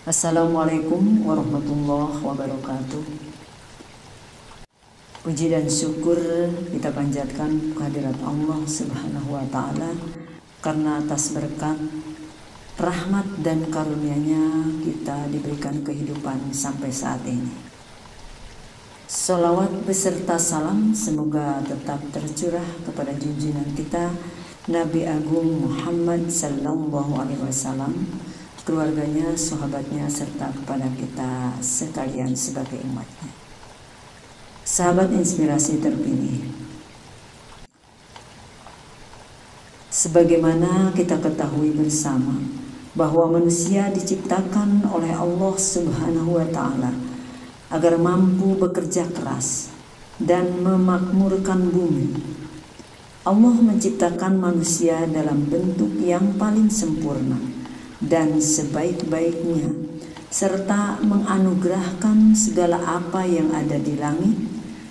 Assalamualaikum warahmatullahi wabarakatuh. Puji dan syukur kita panjatkan kehadirat Allah Subhanahu wa Ta'ala, karena atas berkat rahmat dan karunia-Nya kita diberikan kehidupan sampai saat ini. Salawat beserta salam semoga tetap tercurah kepada junjungan kita Nabi Agung Muhammad sallallahu alaihi wasallam, keluarganya, sahabatnya, serta kepada kita sekalian sebagai umatnya. Sahabat inspirasi terpilih, sebagaimana kita ketahui bersama bahwa manusia diciptakan oleh Allah Subhanahu wa Ta'ala agar mampu bekerja keras dan memakmurkan bumi. Allah menciptakan manusia dalam bentuk yang paling sempurna dan sebaik-baiknya, serta menganugerahkan segala apa yang ada di langit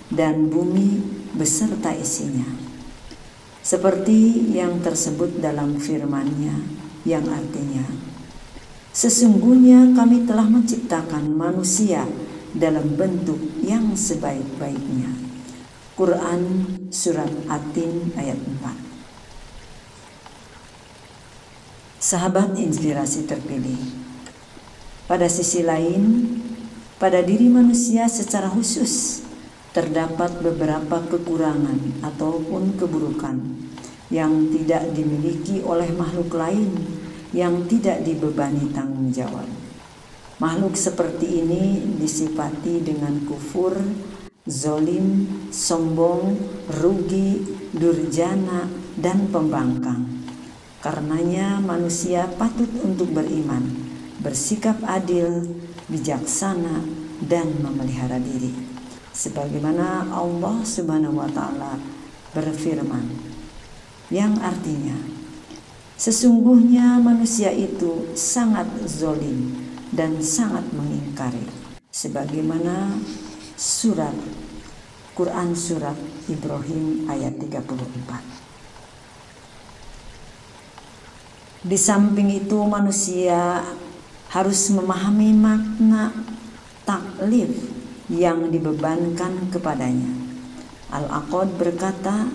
dan bumi beserta isinya, seperti yang tersebut dalam firman-Nya yang artinya, sesungguhnya kami telah menciptakan manusia dalam bentuk yang sebaik-baiknya. Quran Surat At-Tin ayat 4. Sahabat inspirasi terpilih, pada sisi lain, pada diri manusia secara khusus terdapat beberapa kekurangan ataupun keburukan yang tidak dimiliki oleh makhluk lain yang tidak dibebani tanggung jawab. Makhluk seperti ini disifati dengan kufur, zolim, sombong, rugi, durjana, dan pembangkang. Karenanya manusia patut untuk beriman, bersikap adil, bijaksana, dan memelihara diri. Sebagaimana Allah Subhanahu wa Ta'ala berfirman, yang artinya, sesungguhnya manusia itu sangat zolim dan sangat mengingkari. Sebagaimana Quran Surat Ibrahim ayat 34. Di samping itu manusia harus memahami makna taklif yang dibebankan kepadanya. Al-Aqad berkata,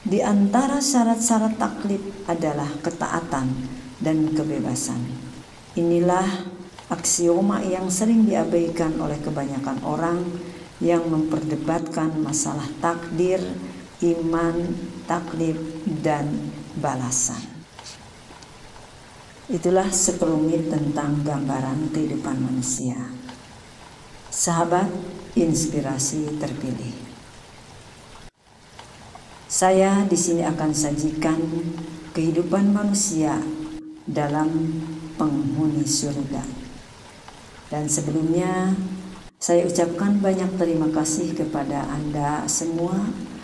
di antara syarat-syarat taklif adalah ketaatan dan kebebasan. Inilah aksioma yang sering diabaikan oleh kebanyakan orang yang memperdebatkan masalah takdir, iman, taklif, dan balasan. Itulah sekelumit tentang gambaran kehidupan manusia. Sahabat inspirasi terpilih, saya di sini akan sajikan kehidupan manusia dalam penghuni surga. Dan sebelumnya saya ucapkan banyak terima kasih kepada Anda semua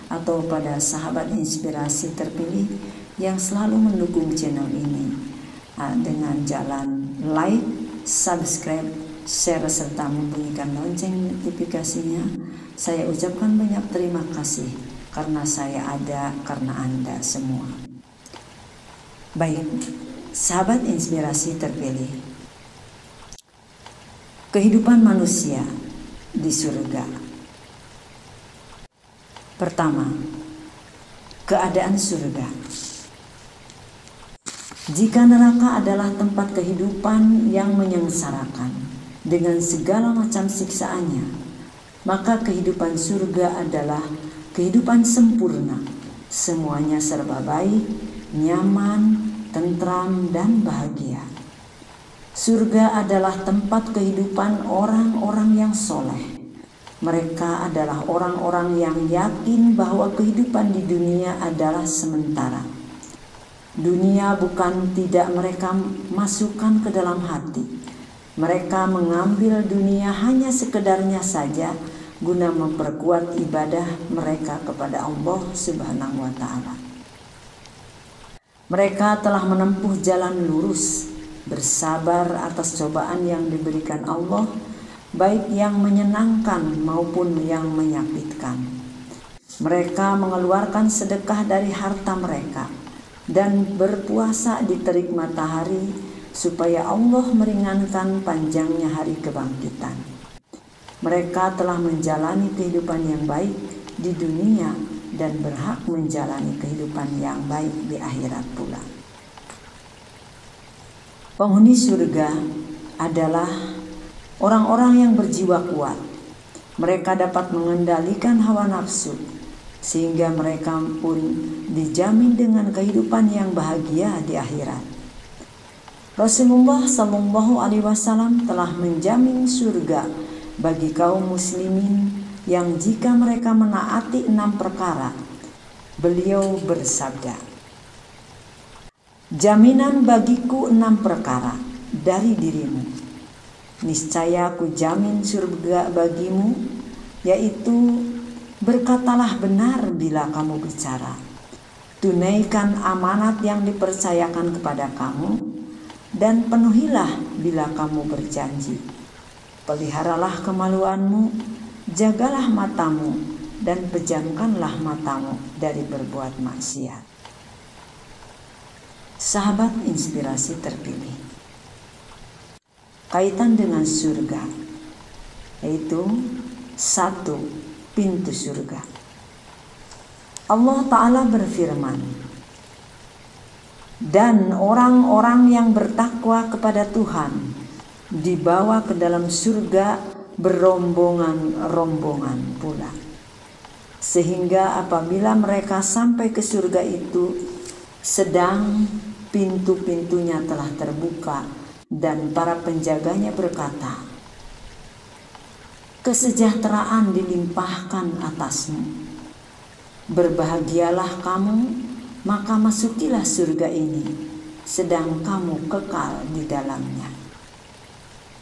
atau pada sahabat inspirasi terpilih yang selalu mendukung channel ini dengan jalan like, subscribe, share, serta membunyikan lonceng notifikasinya. Saya ucapkan banyak terima kasih karena saya ada karena Anda semua. Baik, sahabat inspirasi terpilih, kehidupan manusia di surga. Pertama, keadaan surga. Jika neraka adalah tempat kehidupan yang menyengsarakan dengan segala macam siksaannya, maka kehidupan surga adalah kehidupan sempurna. Semuanya serba baik, nyaman, tentram, dan bahagia. Surga adalah tempat kehidupan orang-orang yang soleh. Mereka adalah orang-orang yang yakin bahwa kehidupan di dunia adalah sementara. Dunia bukan tidak mereka masukkan ke dalam hati. Mereka mengambil dunia hanya sekedarnya saja guna memperkuat ibadah mereka kepada Allah Subhanahu wa Ta'ala. Mereka telah menempuh jalan lurus, bersabar atas cobaan yang diberikan Allah, baik yang menyenangkan maupun yang menyakitkan. Mereka mengeluarkan sedekah dari harta mereka dan berpuasa di terik matahari supaya Allah meringankan panjangnya hari kebangkitan. Mereka telah menjalani kehidupan yang baik di dunia dan berhak menjalani kehidupan yang baik di akhirat pula. Penghuni surga adalah orang-orang yang berjiwa kuat. Mereka dapat mengendalikan hawa nafsu, sehingga mereka pun dijamin dengan kehidupan yang bahagia di akhirat. Rasulullah Shallallahu Alaihi Wasallam telah menjamin surga bagi kaum muslimin yang jika mereka menaati 6 perkara. Beliau bersabda, "Jaminan bagiku 6 perkara dari dirimu. Niscaya ku jamin surga bagimu, yaitu berkatalah benar bila kamu bicara, tunaikan amanat yang dipercayakan kepada kamu, dan penuhilah bila kamu berjanji. Peliharalah kemaluanmu, jagalah matamu, dan pejamkanlah matamu dari berbuat maksiat." Sahabat inspirasi terpilih, kaitan dengan surga, yaitu 1. Pintu surga. Allah Ta'ala berfirman, "Dan orang-orang yang bertakwa kepada Tuhan dibawa ke dalam surga berombongan-rombongan pula. Sehingga apabila mereka sampai ke surga itu, sedang pintu-pintunya telah terbuka dan para penjaganya berkata, kesejahteraan dilimpahkan atasmu. Berbahagialah kamu, maka masukilah surga ini, sedang kamu kekal di dalamnya."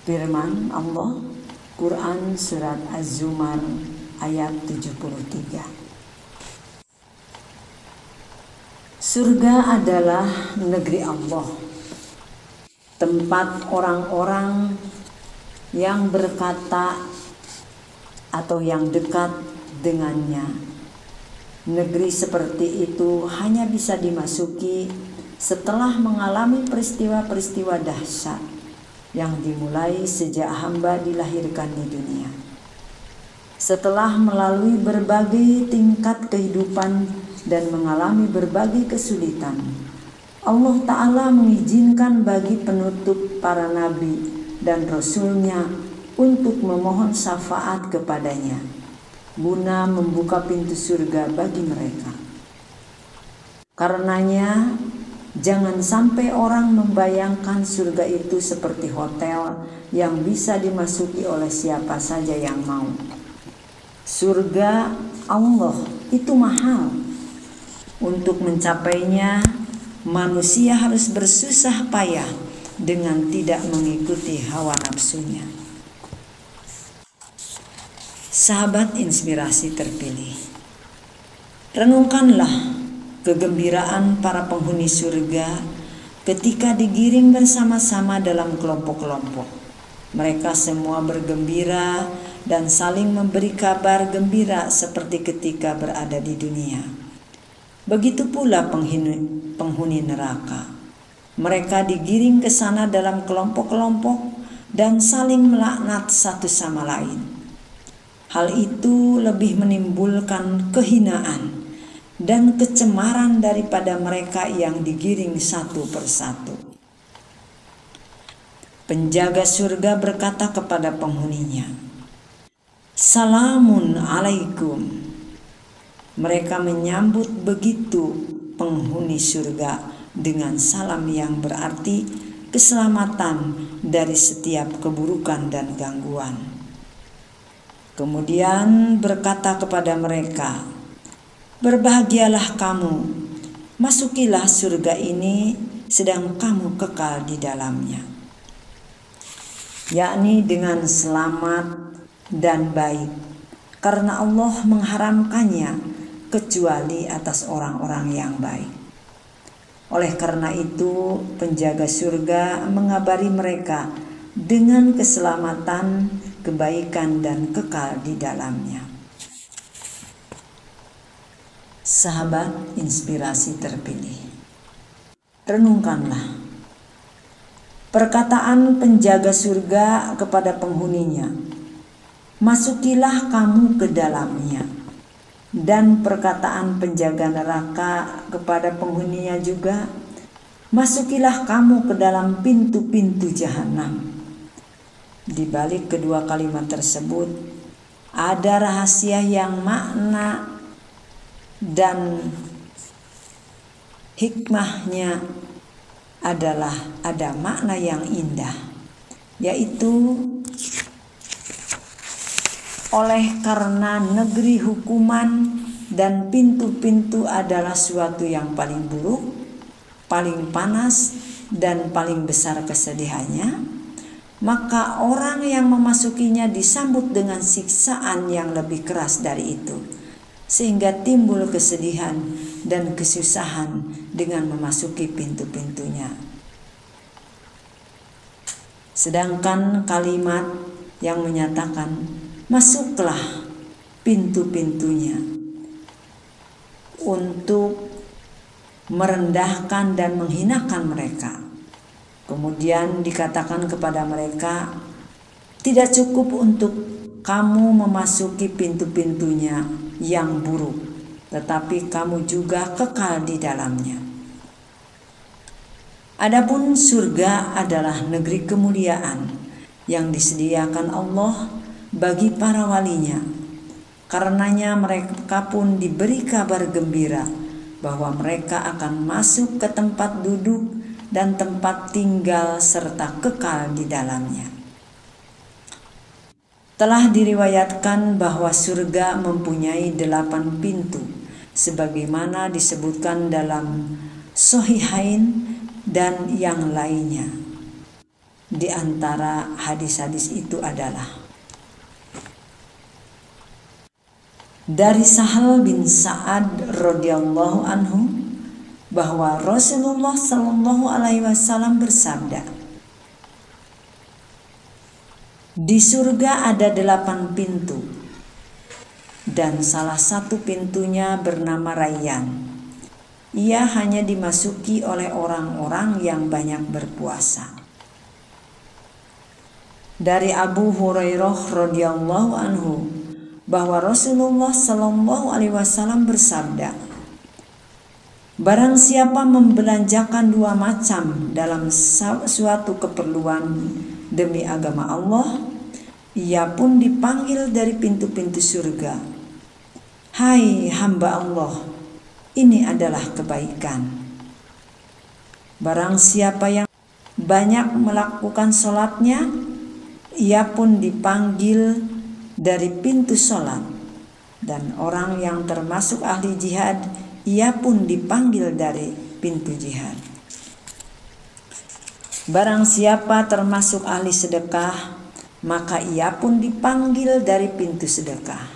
Firman Allah, Quran Surat Az-Zumar ayat 73. Surga adalah negeri Allah, tempat orang-orang yang berkata atau yang dekat dengannya. Negeri seperti itu hanya bisa dimasuki setelah mengalami peristiwa-peristiwa dahsyat yang dimulai sejak hamba dilahirkan di dunia. Setelah melalui berbagai tingkat kehidupan dan mengalami berbagai kesulitan, Allah Ta'ala mengizinkan bagi penutup para nabi dan rasulnya untuk memohon syafaat kepadanya, guna membuka pintu surga bagi mereka. Karenanya, jangan sampai orang membayangkan surga itu seperti hotel yang bisa dimasuki oleh siapa saja yang mau. Surga Allah itu mahal. Untuk mencapainya, manusia harus bersusah payah dengan tidak mengikuti hawa nafsunya. Sahabat inspirasi terpilih, renungkanlah kegembiraan para penghuni surga ketika digiring bersama-sama dalam kelompok-kelompok. Mereka semua bergembira dan saling memberi kabar gembira seperti ketika berada di dunia. Begitu pula penghuni neraka. Mereka digiring ke sana dalam kelompok-kelompok dan saling melaknat satu sama lain. Hal itu lebih menimbulkan kehinaan dan kecemaran daripada mereka yang digiring satu persatu. Penjaga surga berkata kepada penghuninya, "Salamun alaikum." Mereka menyambut begitu penghuni surga dengan salam yang berarti keselamatan dari setiap keburukan dan gangguan. Kemudian berkata kepada mereka, "Berbahagialah kamu, masukilah surga ini sedang kamu kekal di dalamnya." Yakni dengan selamat dan baik, karena Allah mengharamkannya kecuali atas orang-orang yang baik. Oleh karena itu, penjaga surga mengabari mereka dengan keselamatan, kebaikan, dan kekal di dalamnya. Sahabat inspirasi terpilih, renungkanlah Perkataan penjaga surga kepada penghuninya, masukilah kamu ke dalamnya. Dan perkataan penjaga neraka kepada penghuninya juga, masukilah kamu ke dalam pintu-pintu jahanam. Di balik kedua kalimat tersebut ada rahasia yang makna dan hikmahnya adalah ada makna yang indah, yaitu oleh karena negeri hukuman dan pintu-pintu adalah suatu yang paling buruk, paling panas, dan paling besar kesedihannya, maka orang yang memasukinya disambut dengan siksaan yang lebih keras dari itu, sehingga timbul kesedihan dan kesusahan dengan memasuki pintu-pintunya. Sedangkan kalimat yang menyatakan masuklah pintu-pintunya untuk merendahkan dan menghinakan mereka. Kemudian dikatakan kepada mereka, tidak cukup untuk kamu memasuki pintu-pintunya yang buruk, tetapi kamu juga kekal di dalamnya. Adapun surga adalah negeri kemuliaan yang disediakan Allah bagi para walinya. Karenanya mereka pun diberi kabar gembira bahwa mereka akan masuk ke tempat duduk dan tempat tinggal serta kekal di dalamnya. Telah diriwayatkan bahwa surga mempunyai 8 pintu sebagaimana disebutkan dalam Shahihain dan yang lainnya. Di antara hadis-hadis itu adalah dari Sahal bin Sa'ad radhiyallahu anhu bahwa Rasulullah sallallahu alaihi wasallam bersabda, di surga ada 8 pintu dan salah satu pintunya bernama Rayyan. Ia hanya dimasuki oleh orang-orang yang banyak berpuasa. Dari Abu Hurairah radhiyallahu anhu bahwa Rasulullah sallallahu alaihi wasallam bersabda, barang siapa membelanjakan 2 macam dalam suatu keperluan demi agama Allah, ia pun dipanggil dari pintu-pintu surga. Hai hamba Allah, ini adalah kebaikan. Barang siapa yang banyak melakukan sholatnya, ia pun dipanggil dari pintu sholat. Dan orang yang termasuk ahli jihad, ia pun dipanggil dari pintu jihad. Barang siapa termasuk ahli sedekah, maka ia pun dipanggil dari pintu sedekah.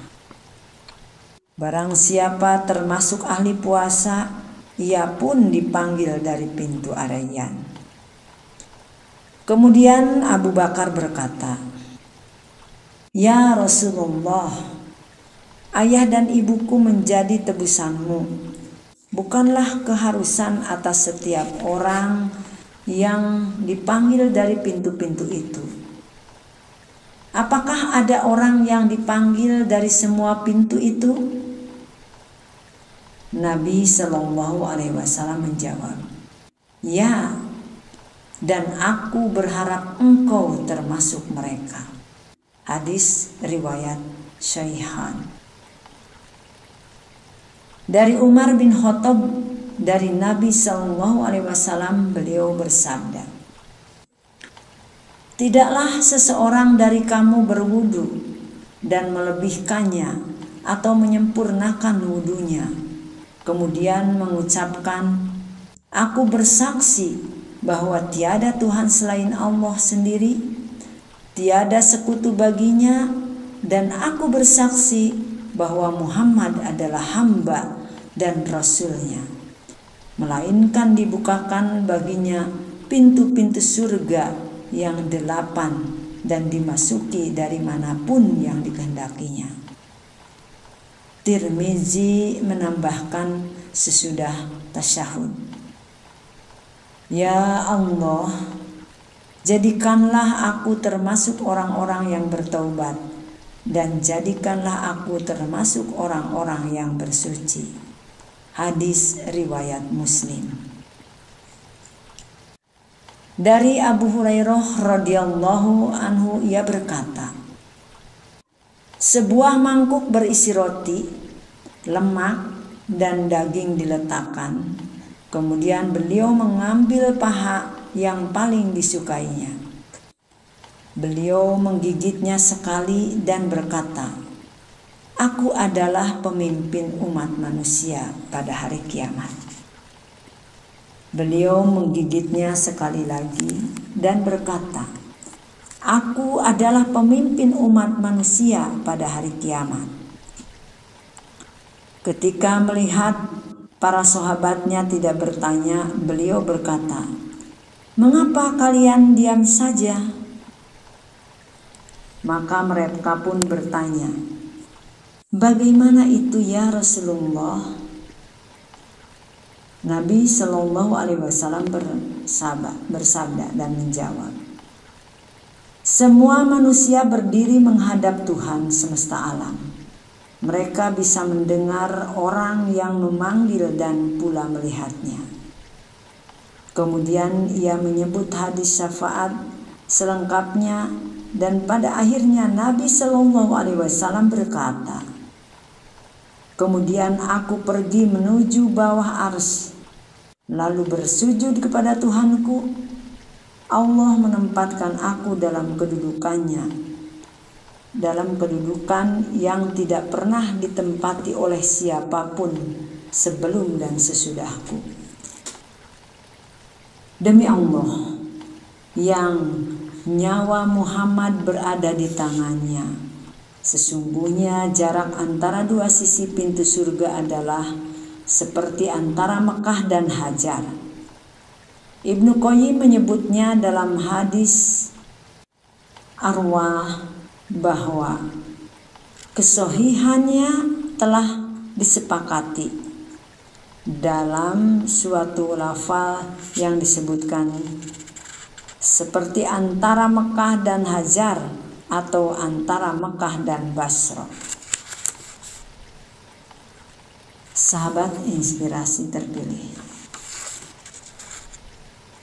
Barang siapa termasuk ahli puasa, ia pun dipanggil dari pintu Rayyan. Kemudian Abu Bakar berkata, ya Rasulullah, ayah dan ibuku menjadi tebusanmu. Bukanlah keharusan atas setiap orang yang dipanggil dari pintu-pintu itu. Apakah ada orang yang dipanggil dari semua pintu itu? Nabi Shallallahu Alaihi Wasallam menjawab, ya, dan aku berharap engkau termasuk mereka. Hadis riwayat Shahihain. Dari Umar bin Khattab dari Nabi Shallallahu Alaihi Wasallam, beliau bersabda, tidaklah seseorang dari kamu berwudu dan melebihkannya atau menyempurnakan wudunya, kemudian mengucapkan, aku bersaksi bahwa tiada Tuhan selain Allah sendiri, tiada sekutu baginya, dan aku bersaksi bahwa Muhammad adalah hamba dan rasulnya, melainkan dibukakan baginya pintu-pintu surga yang 8 dan dimasuki dari manapun yang dikehendakinya. Tirmizi menambahkan sesudah tasyahud, ya Allah, Jadikanlah aku termasuk orang-orang yang bertaubat, dan jadikanlah aku termasuk orang-orang yang bersuci. Hadis riwayat Muslim. Dari Abu Hurairah radhiyallahu anhu, ia berkata, sebuah mangkuk berisi roti, lemak, dan daging diletakkan. Kemudian beliau mengambil paha yang paling disukainya. Beliau menggigitnya sekali dan berkata, aku adalah pemimpin umat manusia pada hari kiamat. Beliau menggigitnya sekali lagi dan berkata, aku adalah pemimpin umat manusia pada hari kiamat. Ketika melihat para sahabatnya tidak bertanya, beliau berkata, mengapa kalian diam saja? Maka mereka pun bertanya, bagaimana itu ya Rasulullah? Nabi Shallallahu Alaihi Wasallam bersabda dan menjawab, semua manusia berdiri menghadap Tuhan semesta alam. Mereka bisa mendengar orang yang memanggil dan pula melihatnya. Kemudian ia menyebut hadis syafaat selengkapnya, dan pada akhirnya Nabi Shallallahu Alaihi Wasallam berkata, kemudian aku pergi menuju bawah arsy, lalu bersujud kepada Tuhanku. Allah menempatkan aku dalam kedudukan yang tidak pernah ditempati oleh siapapun sebelum dan sesudahku. Demi Allah yang nyawa Muhammad berada di tangannya, sesungguhnya jarak antara dua sisi pintu surga adalah seperti antara Mekah dan Hajar. Ibnu Qayyim menyebutnya dalam hadis Arwah bahwa kesohihannya telah disepakati dalam suatu lafal yang disebutkan seperti antara Mekah dan Hajar atau antara Mekah dan Basra. Sahabat inspirasi terpilih.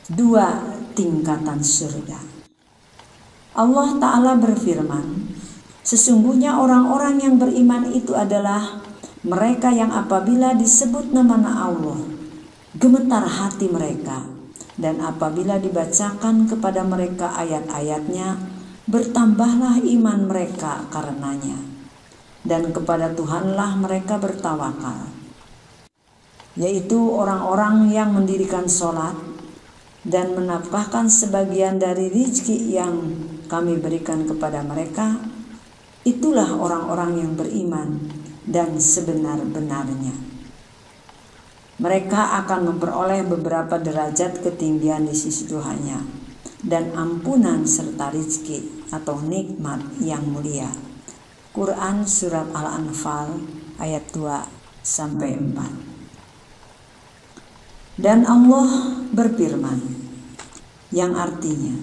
2 tingkatan surga. Allah Ta'ala berfirman, sesungguhnya orang-orang yang beriman itu adalah mereka yang apabila disebut nama Allah, gemetar hati mereka, dan apabila dibacakan kepada mereka ayat-ayatnya, bertambahlah iman mereka karenanya, dan kepada Tuhanlah mereka bertawakal, yaitu orang-orang yang mendirikan sholat dan menafkahkan sebagian dari rezeki yang kami berikan kepada mereka. Itulah orang-orang yang beriman dan sebenar-benarnya. Mereka akan memperoleh beberapa derajat ketinggian di sisi Tuhannya dan ampunan serta rezeki atau nikmat yang mulia. Quran Surat Al-Anfal ayat 2-4. Dan Allah berfirman, yang artinya,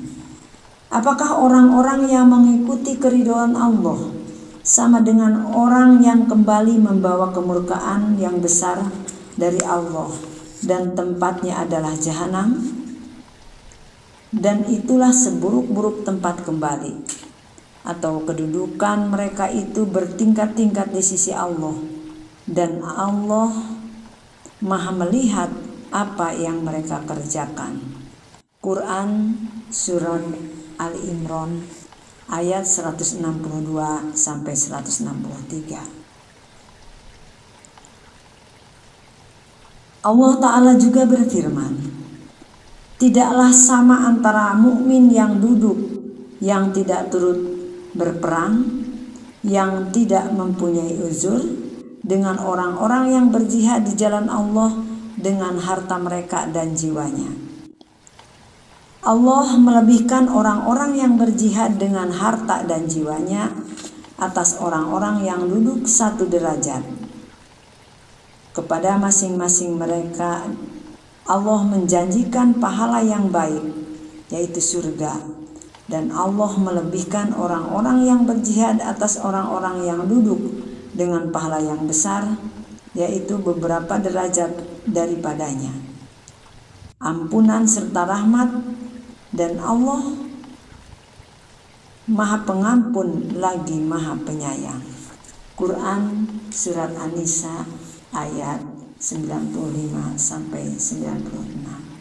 apakah orang-orang yang mengikuti keridhaan Allah sama dengan orang yang kembali membawa kemurkaan yang besar dari Allah dan tempatnya adalah jahanam? Dan itulah seburuk-buruk tempat kembali, atau kedudukan mereka itu bertingkat-tingkat di sisi Allah, dan Allah Maha melihat apa yang mereka kerjakan. Quran Surat Ali Imran ayat 162-163. Allah Ta'ala juga berfirman, tidaklah sama antara mukmin yang duduk, yang tidak turut berperang, yang tidak mempunyai uzur, dengan orang-orang yang berjihad di jalan Allah dengan harta mereka dan jiwanya. Allah melebihkan orang-orang yang berjihad dengan harta dan jiwanya atas orang-orang yang duduk satu derajat. Kepada masing-masing mereka Allah menjanjikan pahala yang baik, yaitu surga. Dan Allah melebihkan orang-orang yang berjihad atas orang-orang yang duduk dengan pahala yang besar, yaitu beberapa derajat daripadanya. Ampunan serta rahmat, dan Allah Maha Pengampun lagi Maha Penyayang. Quran Surat An-Nisa ayat 95 sampai 96.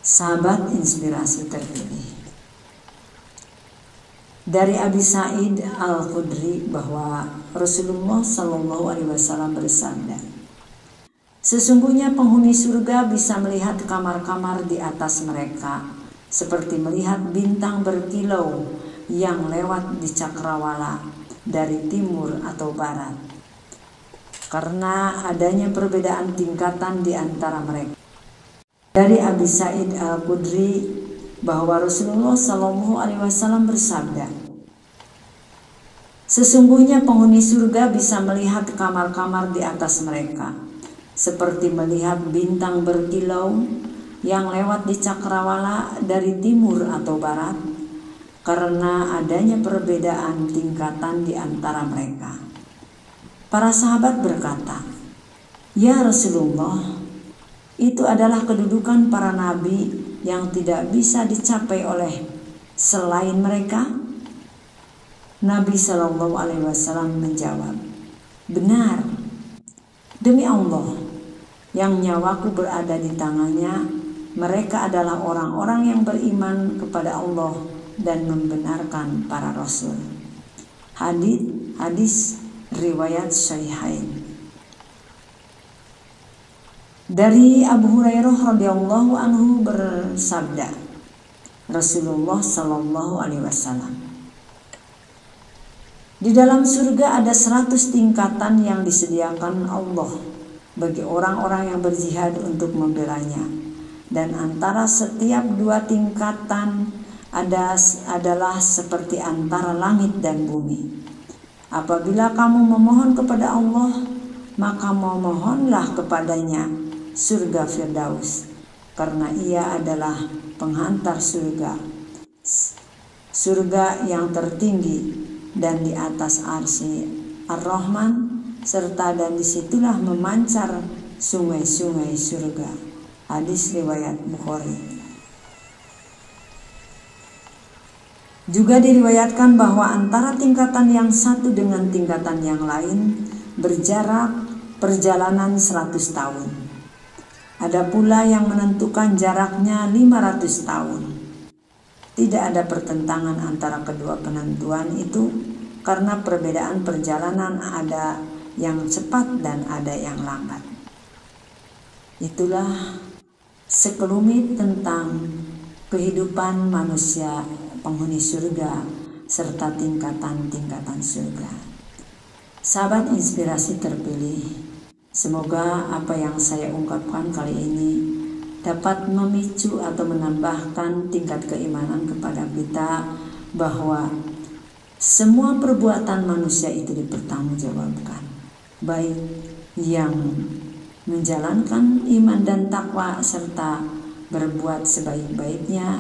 Sahabat inspirasi terpilih. Dari Abi Sa'id Al-Khudri bahwa Rasulullah SAW bersabda, sesungguhnya penghuni surga bisa melihat kamar-kamar di atas mereka seperti melihat bintang berkilau yang lewat di cakrawala dari timur atau barat, karena adanya perbedaan tingkatan di antara mereka. Dari Abi Sa'id Al-Khudri bahwa Rasulullah SAW bersabda, sesungguhnya penghuni surga bisa melihat kamar-kamar di atas mereka seperti melihat bintang berkilau yang lewat di cakrawala dari timur atau barat, karena adanya perbedaan tingkatan di antara mereka. Para sahabat berkata, ya Rasulullah, itu adalah kedudukan para nabi yang tidak bisa dicapai oleh selain mereka. Nabi SAW menjawab, benar, demi Allah yang nyawaku berada di tangannya, mereka adalah orang-orang yang beriman kepada Allah dan membenarkan para rasul. Hadis riwayat Sahihain. Dari Abu Hurairah radhiyallahu anhu bersabda, Rasulullah sallallahu alaihi wasallam, di dalam surga ada 100 tingkatan yang disediakan Allah bagi orang-orang yang berjihad untuk membelanya, dan antara setiap 2 tingkatan adalah seperti antara langit dan bumi. Apabila kamu memohon kepada Allah, maka memohonlah kepadanya surga Firdaus, karena ia adalah penghantar surga yang tertinggi dan di atas arsy Ar-Rahman, serta dan disitulah memancar sungai-sungai surga. Hadis riwayat Bukhari. Juga diriwayatkan bahwa antara tingkatan yang satu dengan tingkatan yang lain berjarak perjalanan 100 tahun. Ada pula yang menentukan jaraknya 500 tahun. Tidak ada pertentangan antara kedua penentuan itu, karena perbedaan perjalanan ada yang cepat dan ada yang lambat. Itulah sekelumit tentang kehidupan manusia penghuni surga serta tingkatan-tingkatan surga. Sahabat inspirasi terpilih, semoga apa yang saya ungkapkan kali ini dapat memicu atau menambahkan tingkat keimanan kepada kita bahwa semua perbuatan manusia itu dipertanggungjawabkan, baik yang menjalankan iman dan takwa serta berbuat sebaik-baiknya,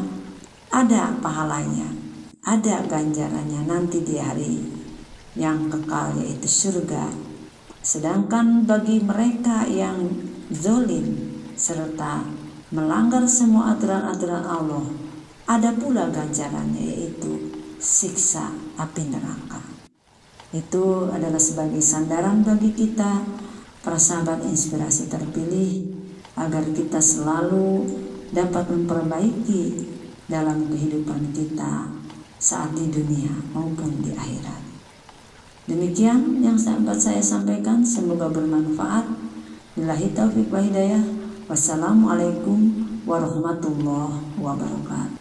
ada pahalanya, ada ganjarannya nanti di hari yang kekal, yaitu surga. Sedangkan bagi mereka yang zalim serta melanggar semua aturan-aturan Allah, ada pula ganjarannya, yaitu siksa api neraka. Itu adalah sebagai sandaran bagi kita, para sahabat inspirasi terpilih, agar kita selalu dapat memperbaiki dalam kehidupan kita saat di dunia maupun di akhirat. Demikian yang dapat saya sampaikan, semoga bermanfaat. Billahi taufiq wa hidayah. Wassalamualaikum warahmatullahi wabarakatuh.